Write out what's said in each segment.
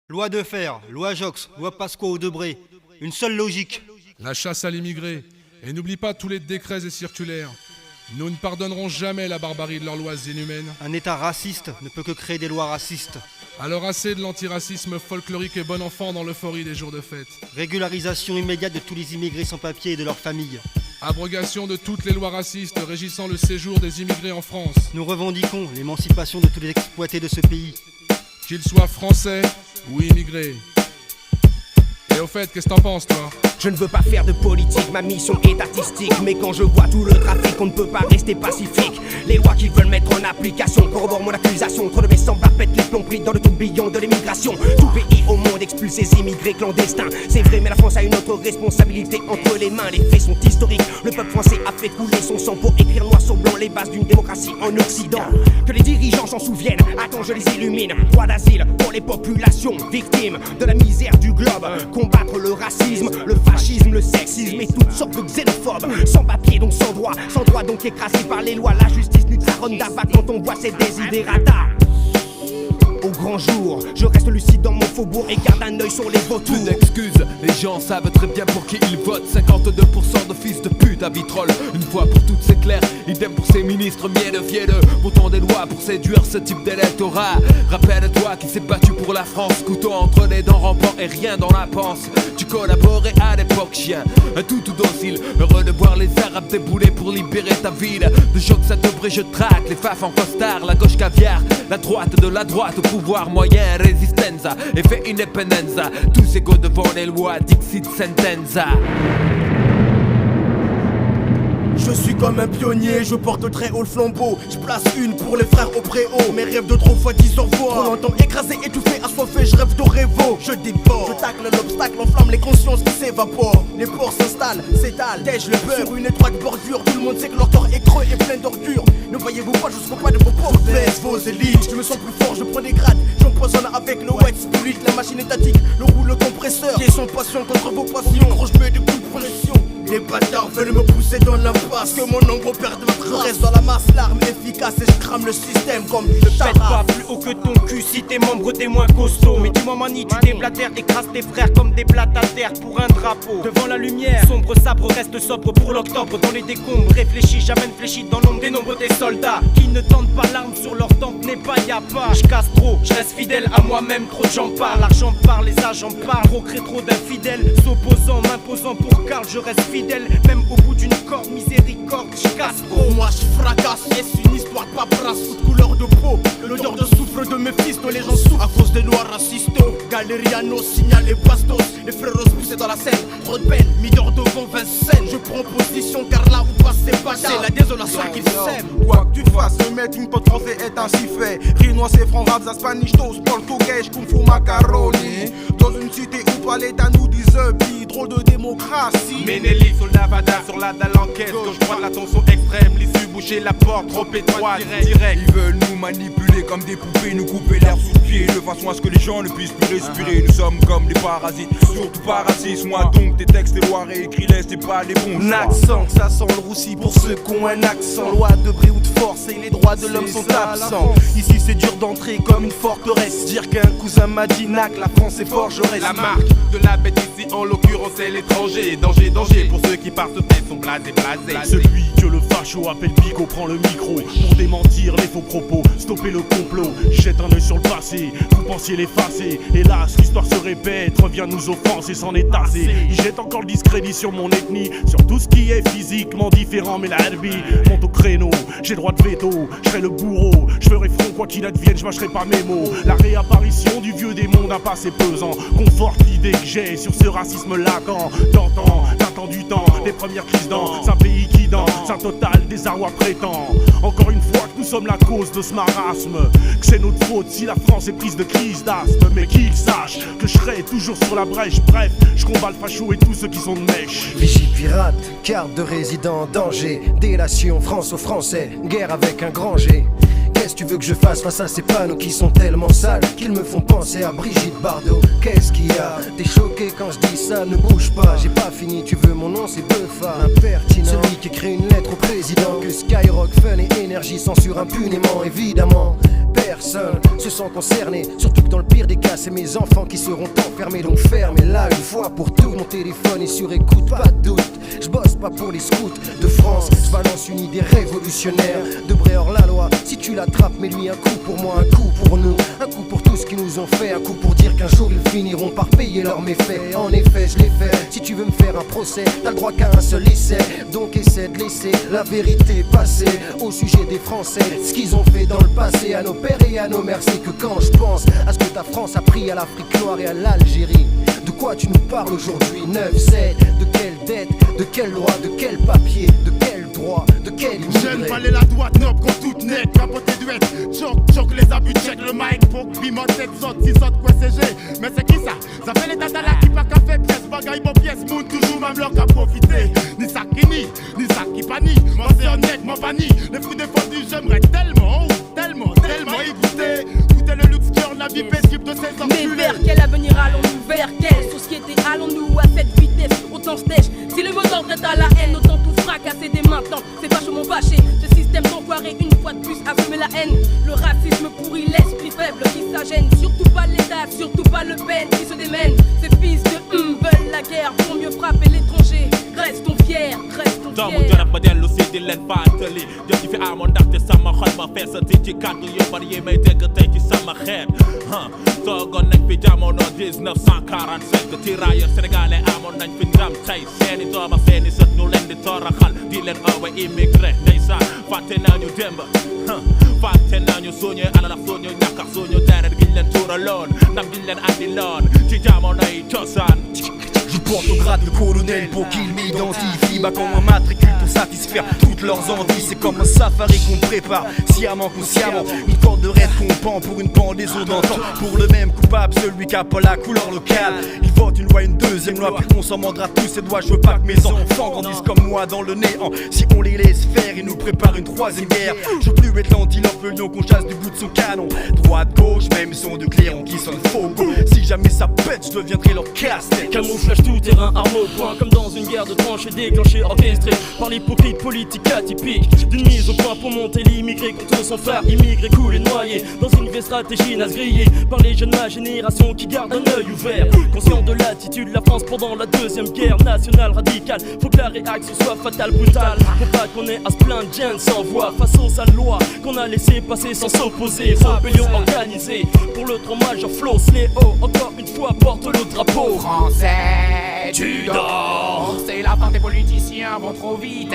Loi de fer, loi Jox, loi Pasqua-Debré. Une seule logique. La chasse à l'immigré. Et n'oublie pas tous les décrets et circulaires. Nous ne pardonnerons jamais la barbarie de leurs lois inhumaines. Un État raciste ne peut que créer des lois racistes. Alors assez de l'antiracisme folklorique et bon enfant dans l'euphorie des jours de fête. Régularisation immédiate de tous les immigrés sans papier et de leurs familles. Abrogation de toutes les lois racistes régissant le séjour des immigrés en France. Nous revendiquons l'émancipation de tous les exploités de ce pays. Qu'ils soient français ou immigrés. Et au fait, qu'est-ce que t'en penses, toi ? Je ne veux pas faire de politique, ma mission est artistique. Mais quand je vois tout le trafic, on ne peut pas rester pacifique. Les lois qu'ils veulent mettre en application corroborent mon accusation. Trop de mes semblables pètent les plombs pris dans le tourbillon de l'immigration. Tout pays au monde expulse ses immigrés clandestins. C'est vrai, mais la France a une autre responsabilité entre les mains. Les faits sont historiques, le peuple français a fait couler son sang pour écrire noir sur blanc les bases d'une démocratie en Occident. Que les dirigeants s'en souviennent, attends je les illumine. Droit d'asile pour les populations victimes de la misère du globe. Combattre le racisme, le fascisme, le sexisme et toutes sortes de xénophobes. Sans papier donc sans droit donc écrasé par les lois. La justice nude sa ronde d'abat quand on voit ses désidérata. Au grand jour, je reste lucide dans mon faubourg et garde un œil sur les vautours. Plus d'excuses, les gens savent très bien pour qui ils votent. 52% de fils de pute à vitrolles. Une fois pour toutes c'est clair, idem pour ces ministres mielleux. Votant des lois pour séduire ce type d'électorat. Rappelle-toi qui s'est battu pour la France, couteau entre les dents, rampant et rien dans la panse. Tu collaborais à l'époque chien, un tout docile. Heureux de voir les arabes débouler pour libérer ta ville. De Jox à Debré je traque, les faf en costard. La gauche caviar, la droite de la droite au pouvoir moyen, résistenza, effet independenza. Tous égaux devant les lois, dixit sentenza. Je suis comme un pionnier, je porte très haut le flambeau. Je place une pour les frères au préau. Mes rêves de trop fois 10 au revoir. Trop longtemps écrasé, étouffé, assoiffé, je rêve d'Orevo. Je dévore, je tacle l'obstacle, enflamme les consciences qui s'évaporent. Les porcs s'installent, s'étalent, tèche le beurre. Sur une étroite bordure, tout le monde sait que leur corps est creux et plein d'ordures. Ne voyez-vous pas, je serai pas de vos pauvres baisse vos élites. Je me sens plus fort, je prends des grades. J'empoisonne avec le wet spirit. La machine étatique, le rouleau compresseur. Qui est sans passion contre vos passions. Gros, je mets des coups de pression. Les bâtards veulent me pousser dans l'impasse. Que mon ombre perde ma trace. Reste dans la masse, l'arme efficace et je crame le système comme du Pète pas plus haut que ton cul si t'es membre t'es moins costaud. Mais dis-moi mani, tu déblatères, écrases tes frères comme des blattes à terre pour un drapeau. Devant la lumière, sombre sabre reste sobre pour l'octobre. Dans les décombres, réfléchis, j'amène fléchi dans l'ombre des nombres des soldats. Qui ne tentent pas l'arme sur leur tempe n'est pas y'a pas. J'casse trop, j'reste fidèle à moi-même, trop de gens parlent. L'argent parle, les agents parlent. Trop crée trop d'infidèles, s'opposant, m'imposant pour Karl, je reste fidèle. Même au bout d'une corde, miséricorde, j'casse trop. Pour moi je fracasse, est une histoire de paperasse. Toute couleur de peau, l'odeur de soufre de mes fils. Les gens souffrent à cause des lois racistes. Galériano signale les bastos. Les frérots poussés dans la scène, trop de peine, mis d'or devant Vincennes. Je prends position car là où passe c'est pas c'est la désolation qu'ils sèment. Quoi que tu fasses, le melting pot français est ainsi fait. Rinois, c'est franc, rap, spanish, toast, portugais, kung fu, macaroni. Dans une cité où pas l'État nous dit trop de démocratie. Ménélique sur le Navada, sur la dalle enquête. Gauche droite, la tension extrême, l'issue boucher la porte, trop étroite, direct. Ils veulent nous manipuler comme des poupées, nous couper l'air sous le pied, de façon à ce que les gens ne puissent plus respirer. Nous sommes comme des parasites, surtout pas racistes. Moi donc, tes textes, tes lois réécris-les, c'est pas les bons choix. Accent, ça sent le roussi pour ceux qui ont un accent. Loi de bris ou de force et les droits de l'homme sont absents. Ici c'est dur d'entrer comme une forteresse. Dire qu'un cousin m'a dit nac, la France est forgeresse. La marque de la bête ici, en l'occurrence c'est l'étranger. Danger, danger pour ceux qui partent tête sont blasés. Celui que le facho appelle Bigot prend le micro pour démentir les faux propos, stopper le complot. Jette un œil sur le passé, vous pensiez l'effacer. Hélas, l'histoire se répète, revient nous offenser, s'en est tassé. Il jette encore le discrédit sur mon ethnie, sur tout ce qui est physiquement différent. Mais la herbi monte au créneau, j'ai droit de veto, je serai le bourreau. Je ferai front quoi qu'il advienne, je mâcherai pas mes mots. La réapparition du vieux démon d'un passé pesant conforte l'idée que j'ai sur ce racisme latent. T'attends du temps, les premières crises dans un pays qui danse, un total désarroi prétend. Encore une fois que nous sommes la cause de ce marasme, que c'est notre faute si la France est prise de crise d'asthme. Mais qu'ils sachent que je serai toujours sur la brèche. Bref, je combats le facho et tous ceux qui sont de mèche. Vigie pirate, carte de résident en danger. Délation France aux Français, guerre avec un grand G. Qu'est-ce que tu veux que je fasse face à ces panneaux qui sont tellement sales qu'ils me font penser à Brigitte Bardot? Qu'est-ce qu'il y a? T'es choqué quand je dis ça, ne bouge pas. J'ai pas fini, tu veux mon nom, c'est Beufa. Impertinent, celui qui écrit une lettre au président. Que Skyrock, Fun et Énergie censurent impunément, évidemment. Personne se sent concerné, surtout que dans le pire des cas c'est mes enfants qui seront enfermés, donc fermez-la une fois pour toutes. Mon téléphone est sur écoute, pas de doute. Je bosse pas pour les scouts de France, je balance une idée révolutionnaire. Debré hors la loi, si tu l'attrapes, mets-lui un coup pour moi, un coup pour nous, un coup pour tout ce qu'ils nous ont fait, un coup pour dire qu'un jour ils finiront par payer leurs méfaits. En effet, je l'ai fait. Si tu veux me faire un procès, t'as le droit qu'à un seul essai. Donc essaie de laisser la vérité passer au sujet des Français, ce qu'ils ont fait dans le passé, à nos pères et à nos mères. C'est que quand je pense à ce que ta France a pris à l'Afrique noire et à l'Algérie, de quoi tu nous parles aujourd'hui? 9-7, de quelle dette, de quelle loi, de quel papier, de quel droit, de quel immigré? Jeune valait la droite, noble comme toute nette, capoté duette, choc les abus, check le mic, pour piment, tête, saute, si saute, quoi c'est G. Mais c'est qui ça? Ça fait les tatas là qui pas qu'à fait pièce, bagaille, bon pièce, moun, toujours même leur qu'à profiter. Ni ça qui nie, ni ça qui panie, moi c'est honnête, moi panie. Les fruits défendus, j'aimerais tellement y goûter. Goûter le luxe cœur, la vie paisible de ces enculés. Mais vers quel avenir allons-nous? Vers quelle société allons-nous à cette vitesse? Autant se dèche. Si le mot d'ordre est à la haine, autant tout fracasser dès maintenant. C'est vachement vaché, ce système d'enfoiré une fois de plus a fumé la haine. Le racisme pourrit l'esprit faible qui s'agène. Surtout pas l'État, surtout pas Le Pen qui se démène. Ces fils de veulent la guerre pour mieux frapper l'étranger. Restons fiers, restons fiers. Toogoon nañ fi jamono 1947 que tirailleurs sénégalais amoon nañ fi ndam tey seeni doom ak seeni sët ñu leen di toroxal di leen oowe immigré ndeysaan fàtte nañu démb fàtte nañu suñu alal ak suñu ñàkk ak suñu deret giñ leen tuuraloon ndam giñ leen andiloon ci jamonoy cosaan. Je porte au grade de colonel pour qu'ils m'identifient. Bah comme un matricule pour satisfaire toutes leurs envies. C'est comme un safari qu'on prépare, sciemment, consciemment. Une corde de raid qu'on pend pour une pendaison d'antan. Pour le même coupable, celui qui a pas la couleur locale. Ils votent une loi, une deuxième loi, puis on s'en mordra tous ses doigts. Je veux pas que mes enfants grandissent comme moi dans le néant. Si on les laisse faire, ils nous préparent une troisième guerre. Je veux plus être l'anti-l'orphelin qu'on chasse du bout de son canon. Droite, gauche, même son de clairon qui sonne faux. Si jamais ça pète, je deviendrai leur casse-tête. Camouflage tout terrain, arme au point, comme dans une guerre de tranchées déclenchée, orchestrée par l'hypocrite politique atypique. D'une mise au point pour monter l'immigré contre son frère immigré coulé noyé dans une vieille stratégie naze grillée par les jeunes de ma génération qui gardent un œil ouvert. Conscient de l'attitude de la France pendant la deuxième guerre nationale radicale, faut que la réaction soit fatale, brutale. Faut pas qu'on ait à se plaindre, gêne sans voix face aux sales lois qu'on a laissé passer sans s'opposer. Rébellion organisée pour le trop majeur Flo Sléo, encore une fois porte le drapeau français. Tu dors, c'est la fin des politiciens vont trop vite.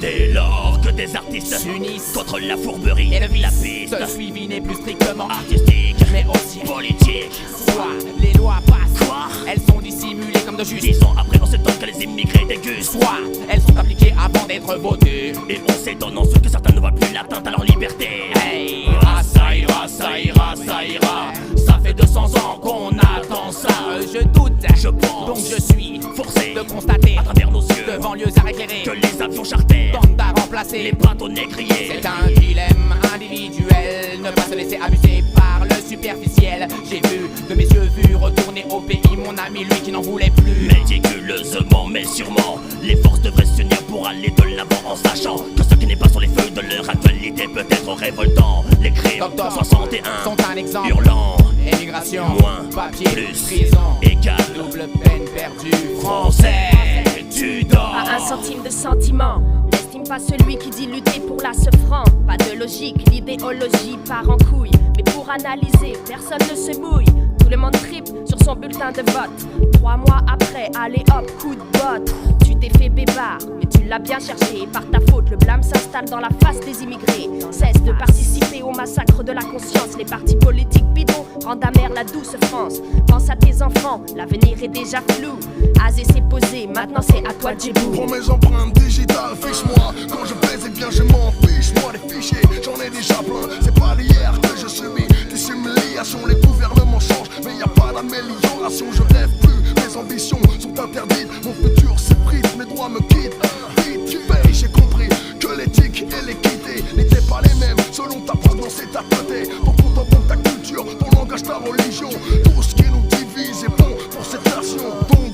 Dès lors que des artistes s'unissent contre la fourberie et le vice, la piste, ce suivi n'est plus strictement artistique, mais aussi politique. Soit les lois passent, quoi, elles sont dissimulées comme de juste. 10 ans après, on s'étonne que les immigrés dégustent. Soit elles sont appliquées avant d'être votées, et on s'étonne en ce que certains ne voient plus l'atteinte à leur liberté. Hey, ça ira, ça ira, ça ira. Ça fait 200 ans qu'on attend ça. Je doute, je pense, donc je suis forcé de constater à travers nos yeux devant lieux à éclairer que les avions charters tentent à remplacer les bateaux négriers. C'est un dilemme individuel, ne pas se laisser abuser par le superficiel. J'ai vu de mes yeux vus retourner au pays mon ami, lui qui n'en voulait plus. Méticuleusement mais sûrement, les forces devraient s'unir pour aller de l'avant en sachant que ce qui n'est pas sur les feux de leur actualité peut être révoltant. Les crimes Docteur 61 sont un exemple hurlant. Émigration, moins, papier, plus, prison, égal, double peine perdue. Français, tu dors. À 1 centime de sentiment, n'estime pas celui qui dit lutter pour la franc. Pas de logique, l'idéologie part en couille. Mais pour analyser, personne ne se mouille. Tout le monde tripe sur son bulletin de vote. 3 mois après, allez hop, coup de botte. Tu t'es fait bébard, mais tu l'as bien cherché. Par ta faute, le blâme s'installe dans la face des immigrés. Cesse de participer au massacre de la conscience. Les partis politiques bidons rendent amère la douce France. Pense à tes enfants, l'avenir est déjà flou. Azé s'est posé, maintenant c'est à toi de djebou. Prends mes empreintes digitales, fiche-moi. Quand je baise, eh bien je m'en fiche. Moi les fichiers, j'en ai déjà plein. C'est pas d'hier que je subis des humiliations. Les gouvernements changent, mais y a pas d'amélioration. Je rêve plus, mes ambitions sont interdites. Mon futur s'effrite, mes droits me quittent. Vite, tu payes, j'ai compris que l'éthique et l'équité n'étaient pas les mêmes. Selon ta provenance et ta tête, ton compte, ta culture, ton langage, ta religion. Tout ce qui nous divise est bon pour cette nation. Donc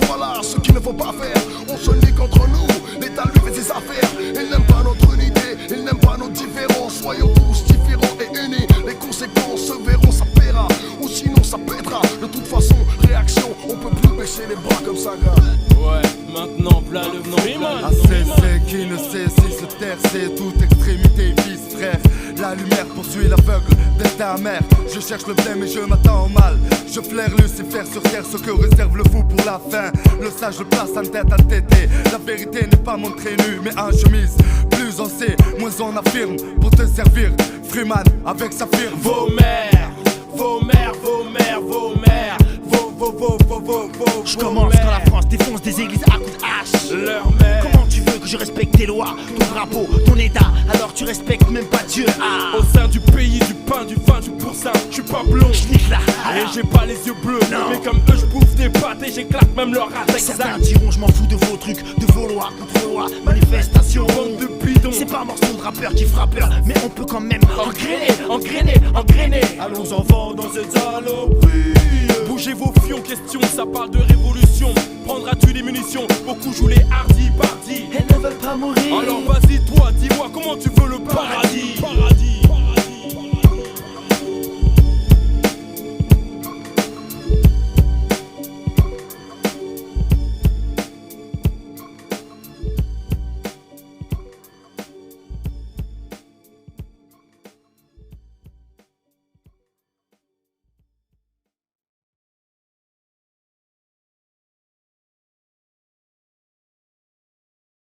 voilà ce qu'il ne faut pas faire. On se nique entre nous, l'État lui fait ses affaires. Il n'aime pas notre unité, il n'aime pas nos différences. Soyons tous différents et unis, les conséquences se verront, ça paiera. Ou sinon ça pète. De toute façon, réaction, on peut plus baisser les bras comme ça, gars. Ouais, maintenant v'là le nom. ACC qui ne sait si se taire, c'est toute extrémité vice, frère. La lumière poursuit l'aveugle, destin amer. Je cherche le blême et je m'attends au mal. Je flaire Lucifer sur terre, ce que réserve le fou pour la fin. Le sage le place en tête à tété. La vérité n'est pas montrée nue, mais en chemise. Plus on sait, moins on affirme. Pour te servir, Freeman avec sa firme. Vos mères, vos mères, vos mères, vos mères. Je commence quand la France défonce des églises à coups de hache. Leur mère. Comment tu veux que je respecte tes lois, ton drapeau, ton état, alors tu respectes même pas Dieu. Au sein du pays, du pain, du vin, du pourcin, je suis pas blond. Et j'ai pas les yeux bleus. Non. Mais comme eux, je bouffe des pâtes et j'éclate même leur race. Certains diront je m'en fous de vos trucs, de vos lois contre lois, manifestation. Bande de bidons. C'est pas un morceau de rappeur qui fera peur, mais on peut quand même engrainer. Allons enfants dans cette saloperie. Bougez vos fions, question, ça parle de révolution. Prendras-tu des munitions? Beaucoup jouent les hardis partis. Elles ne veulent pas mourir. Alors vas-y toi,